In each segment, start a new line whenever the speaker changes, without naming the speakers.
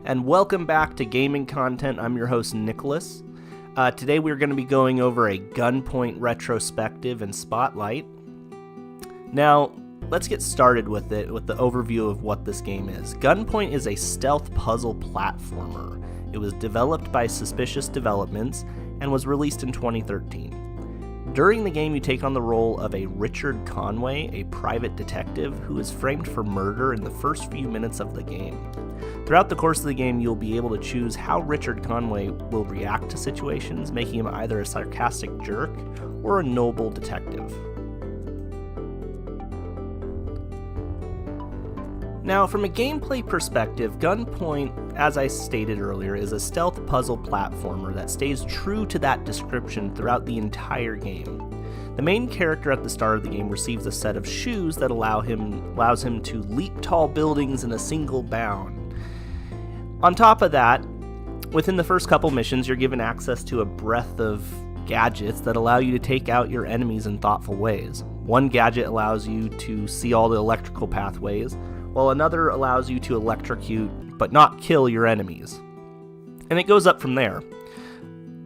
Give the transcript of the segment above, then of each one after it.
and welcome back to GameN Content. I'm your host, Nicholas. Today we're going to be going over a Gunpoint retrospective and spotlight. Now, let's get started with the overview of what this game is. Gunpoint is a stealth puzzle platformer. It was developed by Suspicious Developments and was released in 2013. During the game, you take on the role of a Richard Conway, a private detective who is framed for murder in the first few minutes of the game. Throughout the course of the game, you'll be able to choose how Richard Conway will react to situations, making him either a sarcastic jerk or a noble detective. Now, from a gameplay perspective, Gunpoint, as I stated earlier, is a stealth puzzle platformer that stays true to that description throughout the entire game. The main character at the start of the game receives a set of shoes that allows him to leap tall buildings in a single bound. On top of that, within the first couple missions, you're given access to a breadth of gadgets that allow you to take out your enemies in thoughtful ways. One gadget allows you to see all the electrical pathways, while another allows you to electrocute but not kill your enemies. And it goes up from there.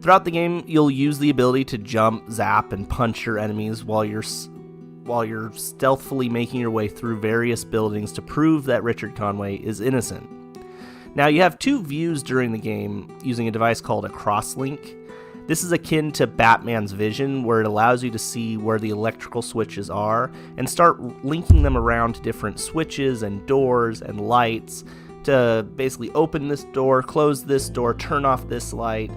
Throughout the game, you'll use the ability to jump, zap, and punch your enemies while you're stealthily making your way through various buildings to prove that Richard Conway is innocent. Now, you have two views during the game using a device called a crosslink. This is akin to Batman's vision, where it allows you to see where the electrical switches are and start linking them around to different switches and doors and lights to basically open this door, close this door, turn off this light,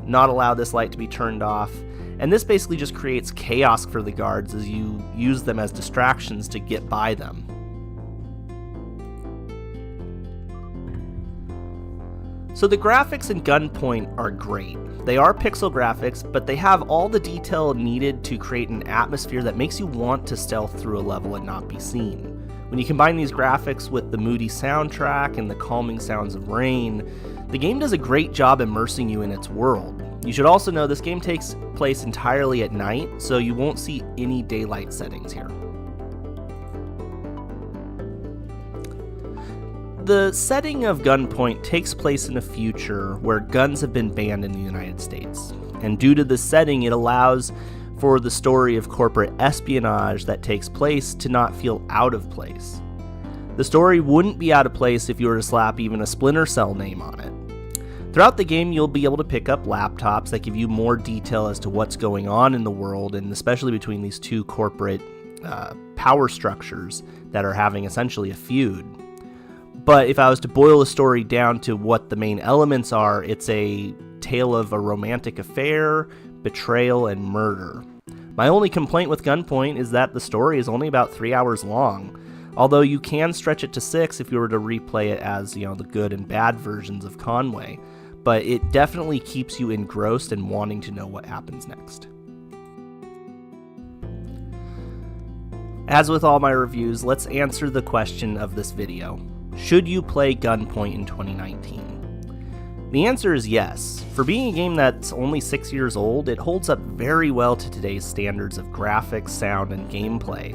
not allow this light to be turned off. And this basically just creates chaos for the guards as you use them as distractions to get by them. So the graphics in Gunpoint are great. They are pixel graphics, but they have all the detail needed to create an atmosphere that makes you want to stealth through a level and not be seen. When you combine these graphics with the moody soundtrack and the calming sounds of rain, the game does a great job immersing you in its world. You should also know this game takes place entirely at night, so you won't see any daylight settings here. The setting of Gunpoint takes place in a future where guns have been banned in the United States, and due to this setting, it allows for the story of corporate espionage that takes place to not feel out of place. The story wouldn't be out of place if you were to slap even a Splinter Cell name on it. Throughout the game, you'll be able to pick up laptops that give you more detail as to what's going on in the world, and especially between these two corporate power structures that are having essentially a feud. But if I was to boil the story down to what the main elements are, it's a tale of a romantic affair, betrayal, and murder. My only complaint with Gunpoint is that the story is only about 3 hours long, although you can stretch it to 6 if you were to replay it as, the good and bad versions of Conway, but it definitely keeps you engrossed and wanting to know what happens next. As with all my reviews, let's answer the question of this video. Should you play Gunpoint in 2019? The answer is yes. For being a game that's only 6 years old, it holds up very well to today's standards of graphics, sound, and gameplay.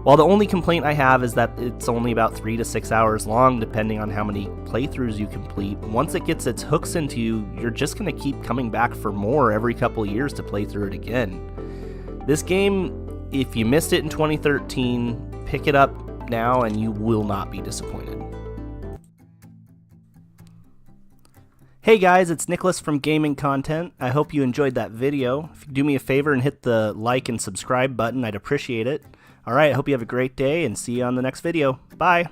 While the only complaint I have is that it's only about 3 to 6 hours long, depending on how many playthroughs you complete, once it gets its hooks into you, you're just going to keep coming back for more every couple years to play through it again. This game, if you missed it in 2013, pick it up now and you will not be disappointed. Hey guys, it's Nicholas from GameN Content. I hope you enjoyed that video. If you do me a favor and hit the like and subscribe button, I'd appreciate it. Alright, I hope you have a great day and see you on the next video. Bye!